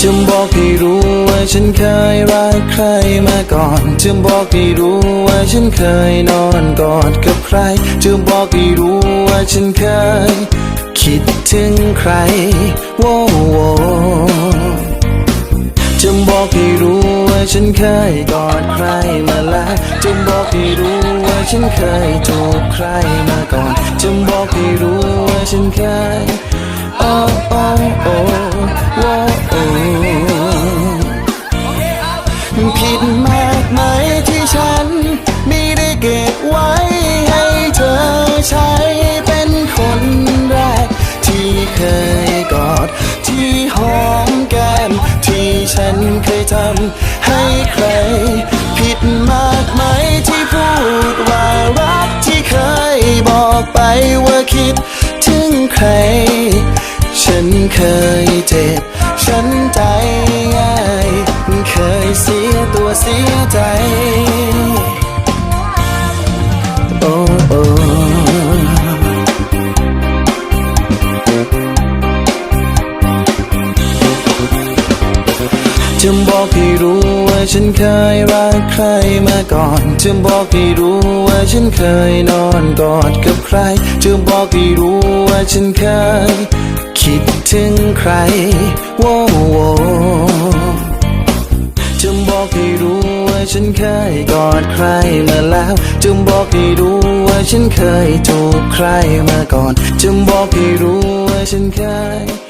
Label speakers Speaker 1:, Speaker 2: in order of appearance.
Speaker 1: จะบอกให้รู้ว่าฉันเคยรักใครมาก่อนจะบอกให้รู้ว่าฉันเคยนอนกอดกับใครจะบอกให้รู้ว่าฉันเคยคิดถึงใครโว้โวจะบอกให้รู้ว่าฉันเคยกอดใครมาแล้วจะบอกให้รู้ว่าฉันเคยจูบใครมาก่อนจะบอกให้รู้ว่าฉันเคยโอ้โอ้โอ้โว้โอ้ผิดมากไหมที่ฉันไม่ได้เก็บไว้ให้เธอใช้เป็นคนแรกที่เคยกอดที่หอมแก้มที่ฉันเคยทำให้ใครผิดมากไหมที่พูดว่ารักที่เคยบอกไปว่าคิดถึงใครฉันเคยเจ็บฉันใจง่ายเคยเสียตัวเสียใจโอ้โอ้จะบอกให้รู้ว่าฉันเคยรักใครมาก่อนจะบอกให้รู้ว่าฉันเคยนอนกอดกับใครจะบอกให้รู้ว่าฉันเคยคิดถึงใครโว้โวจะบอกให้รู้ว่าฉันเคยกอดใครมาแล้วจะบอกให้รู้ว่าฉันเคยจูบใครมาก่อนจะบอกให้รู้ว่าฉันเคย